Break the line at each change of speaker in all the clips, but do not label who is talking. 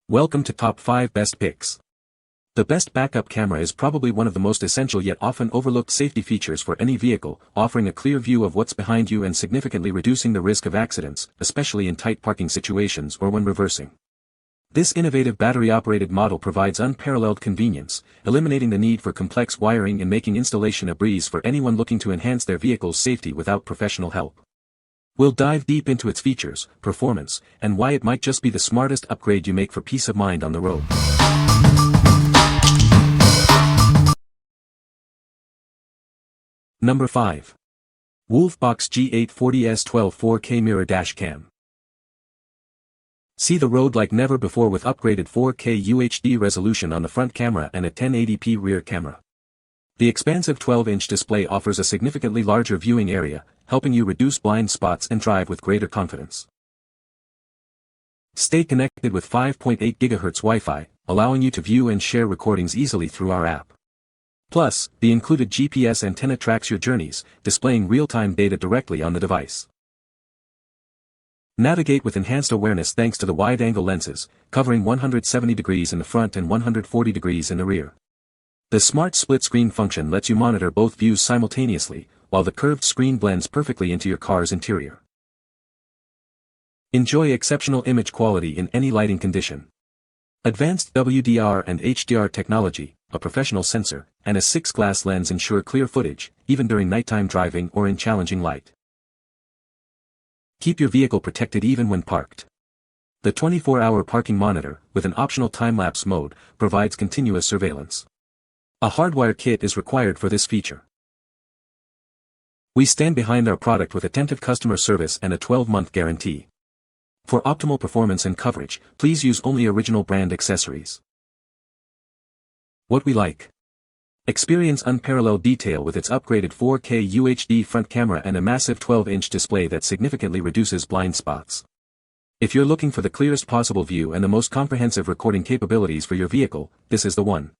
Welcome to Top 5 Best Picks. The best backup camera is probably one of the most essential yet often overlooked safety features for any vehicle, offering a clear view of what's behind you and significantly reducing the risk of accidents, especially in tight parking situations or when reversing. This innovative battery-operated model provides unparalleled convenience, eliminating the need for complex wiring and making installation a breeze for anyone looking to enhance their vehicle's safety without professional help. We'll dive deep into its features, performance, and why it might just be the smartest upgrade you make for peace of mind on the road. Number 5. WOLFBOX G840S 12 4K Mirror Dash Cam. See the road like never before with upgraded 4K UHD resolution on the front camera and a 1080p rear camera. The expansive 12-inch display offers a significantly larger viewing area, helping you reduce blind spots and drive with greater confidence. Stay connected with 5.8 GHz Wi-Fi, allowing you to view and share recordings easily through our app. Plus, the included GPS antenna tracks your journeys, displaying real-time data directly on the device. Navigate with enhanced awareness thanks to the wide-angle lenses, covering 170 degrees in the front and 140 degrees in the rear. The smart split-screen function lets you monitor both views simultaneously, while the curved screen blends perfectly into your car's interior. Enjoy exceptional image quality in any lighting condition. Advanced WDR and HDR technology, a professional sensor, and a 6-glass lens ensure clear footage, even during nighttime driving or in challenging light. Keep your vehicle protected even when parked. The 24-hour parking monitor, with an optional time-lapse mode, provides continuous surveillance. A hardwire kit is required for this feature. We stand behind our product with attentive customer service and a 12-month guarantee. For optimal performance and coverage, please use only original brand accessories. What we like. Experience unparalleled detail with its upgraded 4K UHD front camera and a massive 12-inch display that significantly reduces blind spots. If you're looking for the clearest possible view and the most comprehensive recording capabilities for your vehicle, this is the one.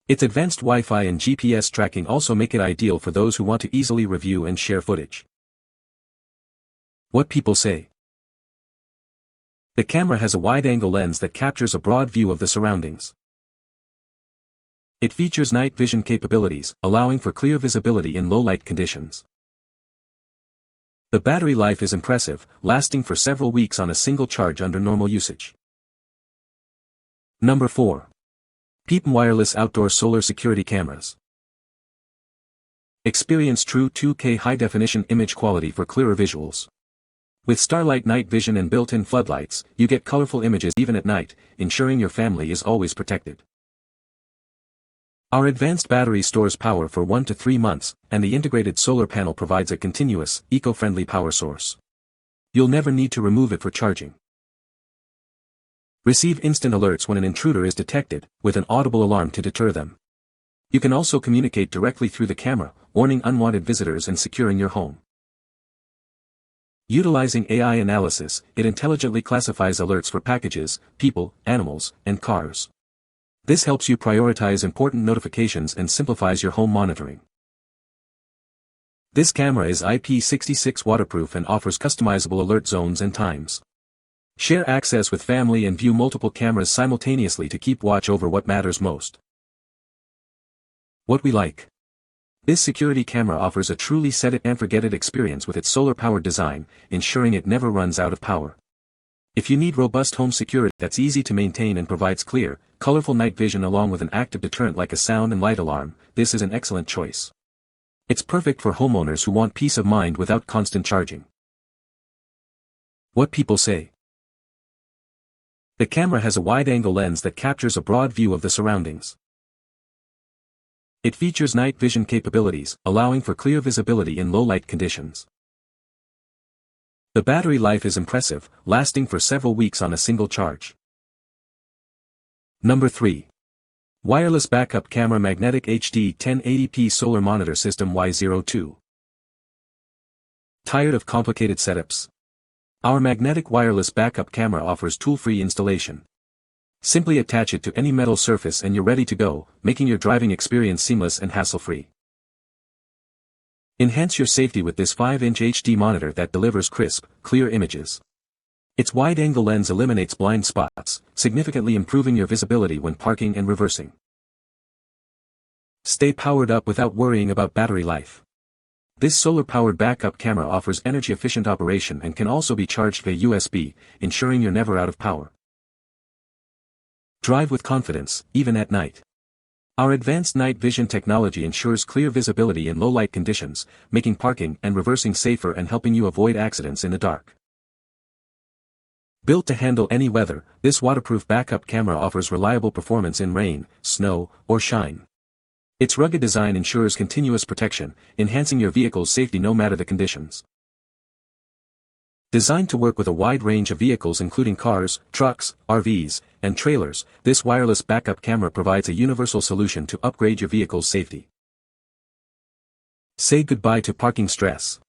Its advanced Wi-Fi and GPS tracking also make it ideal for those who want to easily review and share footage. What people say. The camera has a wide-angle lens that captures a broad view of the surroundings. It features night vision capabilities, allowing for clear visibility in low-light conditions. The battery life is impressive, lasting for several weeks on a single charge under normal usage. Number 4. PEEIPM Wireless Outdoor Solar Security Cameras. Experience true 2K high-definition image quality for clearer visuals. With Starlight night vision and built-in floodlights, you get colorful images even at night, ensuring your family is always protected. Our advanced battery stores power for 1 to 3 months, and the integrated solar panel provides a continuous, eco-friendly power source. You'll never need to remove it for charging. Receive instant alerts when an intruder is detected, with an audible alarm to deter them. You can also communicate directly through the camera, warning unwanted visitors and securing your home. Utilizing AI analysis, it intelligently classifies alerts for packages, people, animals, and cars. This helps you prioritize important notifications and simplifies your home monitoring. This camera is IP66 waterproof and offers customizable alert zones and times. Share access with family and view multiple cameras simultaneously to keep watch over what matters most. What we like. This security camera offers a truly set-it-and-forget-it experience with its solar-powered design, ensuring it never runs out of power. If you need robust home security that's easy to maintain and provides clear, colorful night vision along with an active deterrent like a sound and light alarm, this is an excellent choice. It's perfect for homeowners who want peace of mind without constant charging. What people say. The camera has a wide-angle lens that captures a broad view of the surroundings. It features night vision capabilities, allowing for clear visibility in low-light conditions. The battery life is impressive, lasting for several weeks on a single charge. Number 3. Wireless Backup Camera Magnetic HD 1080p Solar Monitor System YEOIZO. Tired of complicated setups? Our magnetic wireless backup camera offers tool-free installation. Simply attach it to any metal surface and you're ready to go, making your driving experience seamless and hassle-free. Enhance your safety with this 5-inch HD monitor that delivers crisp, clear images. Its wide-angle lens eliminates blind spots, significantly improving your visibility when parking and reversing. Stay powered up without worrying about battery life. This solar-powered backup camera offers energy-efficient operation and can also be charged via USB, ensuring you're never out of power. Drive with confidence, even at night. Our advanced night vision technology ensures clear visibility in low-light conditions, making parking and reversing safer and helping you avoid accidents in the dark. Built to handle any weather, this waterproof backup camera offers reliable performance in rain, snow, or shine. Its rugged design ensures continuous protection, enhancing your vehicle's safety no matter the conditions. Designed to work with a wide range of vehicles including cars, trucks, RVs, and trailers, this wireless backup camera provides a universal solution to upgrade your vehicle's safety. Say goodbye to parking stress.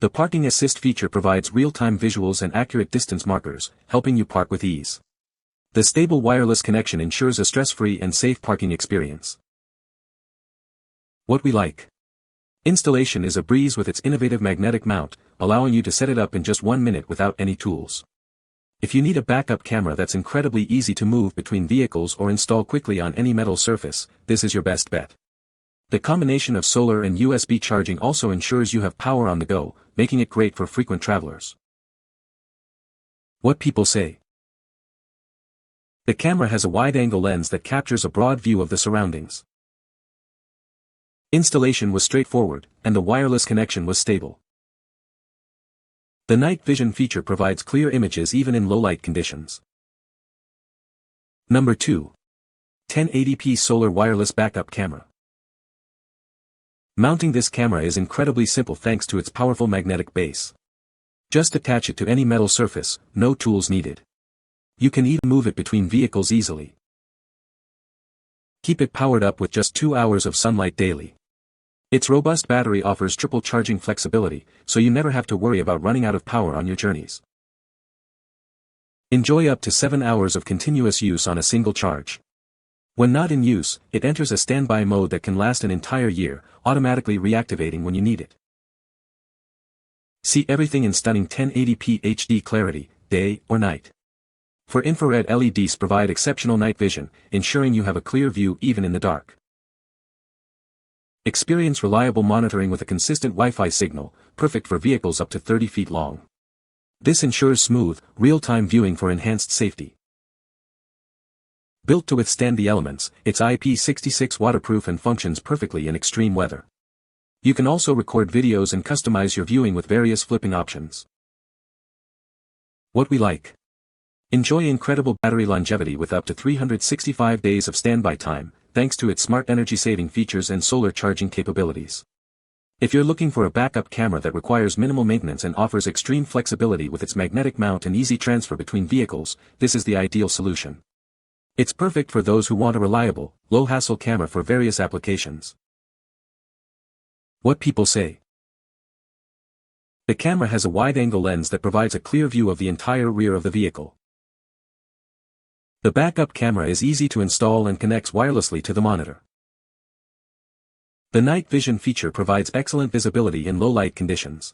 The Parking Assist feature provides real-time visuals and accurate distance markers, helping you park with ease. The stable wireless connection ensures a stress-free and safe parking experience. What we like. Installation is a breeze with its innovative magnetic mount, allowing you to set it up in just 1 minute without any tools. If you need a backup camera that's incredibly easy to move between vehicles or install quickly on any metal surface, this is your best bet. The combination of solar and USB charging also ensures you have power on the go, making it great for frequent travelers. What people say. The camera has a wide-angle lens that captures a broad view of the surroundings. Installation was straightforward, and the wireless connection was stable. The night vision feature provides clear images even in low-light conditions. Number 2. 1080p Solar Wireless Backup Camera. Mounting this camera is incredibly simple thanks to its powerful magnetic base. Just attach it to any metal surface, no tools needed. You can even move it between vehicles easily. Keep it powered up with just 2 hours of sunlight daily. Its robust battery offers triple charging flexibility, so you never have to worry about running out of power on your journeys. Enjoy up to 7 hours of continuous use on a single charge. When not in use, it enters a standby mode that can last an entire year, automatically reactivating when you need it. See everything in stunning 1080p HD clarity, day or night. For infrared LEDs provide exceptional night vision, ensuring you have a clear view even in the dark. Experience reliable monitoring with a consistent Wi-Fi signal, perfect for vehicles up to 30 feet long. This ensures smooth, real-time viewing for enhanced safety. Built to withstand the elements, it's IP66 waterproof and functions perfectly in extreme weather. You can also record videos and customize your viewing with various flipping options. What we like. Enjoy incredible battery longevity with up to 365 days of standby time, thanks to its smart energy-saving features and solar charging capabilities. If you're looking for a backup camera that requires minimal maintenance and offers extreme flexibility with its magnetic mount and easy transfer between vehicles, this is the ideal solution. It's perfect for those who want a reliable, low-hassle camera for various applications. What people say. The camera has a wide-angle lens that provides a clear view of the entire rear of the vehicle. The backup camera is easy to install and connects wirelessly to the monitor. The night vision feature provides excellent visibility in low-light conditions.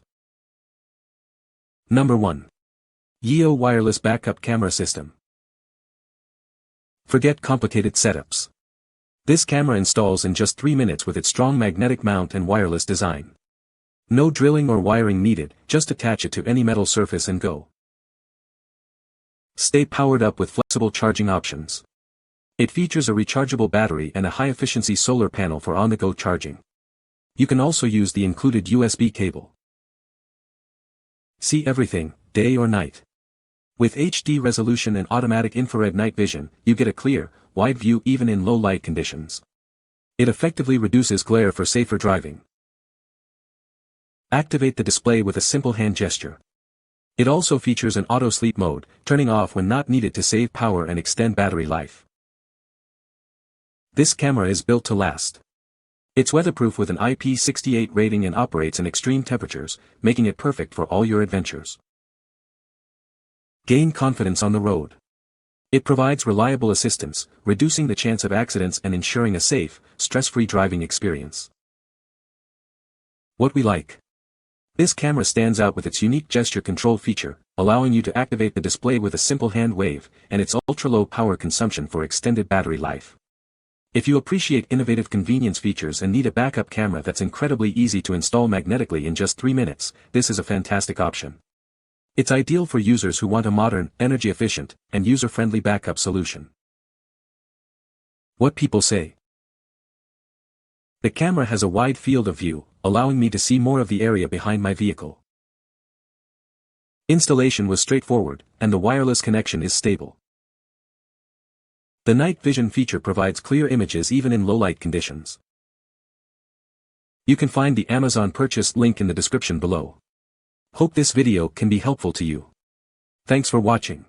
Number 1. YEOIZO Wireless Backup Camera System. Forget complicated setups. This camera installs in just 3 minutes with its strong magnetic mount and wireless design. No drilling or wiring needed, just attach it to any metal surface and go. Stay powered up with flexible charging options. It features a rechargeable battery and a high-efficiency solar panel for on-the-go charging. You can also use the included USB cable. See everything, day or night. With HD resolution and automatic infrared night vision, you get a clear, wide view even in low-light conditions. It effectively reduces glare for safer driving. Activate the display with a simple hand gesture. It also features an auto sleep mode, turning off when not needed to save power and extend battery life. This camera is built to last. It's weatherproof with an IP68 rating and operates in extreme temperatures, making it perfect for all your adventures. Gain confidence on the road. It provides reliable assistance, reducing the chance of accidents and ensuring a safe, stress-free driving experience. What we like. This camera stands out with its unique gesture control feature, allowing you to activate the display with a simple hand wave, and its ultra-low power consumption for extended battery life. If you appreciate innovative convenience features and need a backup camera that's incredibly easy to install magnetically in just 3 minutes, this is a fantastic option. It's ideal for users who want a modern, energy-efficient, and user-friendly backup solution. What people say. The camera has a wide field of view, allowing me to see more of the area behind my vehicle. Installation was straightforward, and the wireless connection is stable. The night vision feature provides clear images even in low-light conditions. You can find the Amazon purchase link in the description below. Hope this video can be helpful to you. Thanks for watching.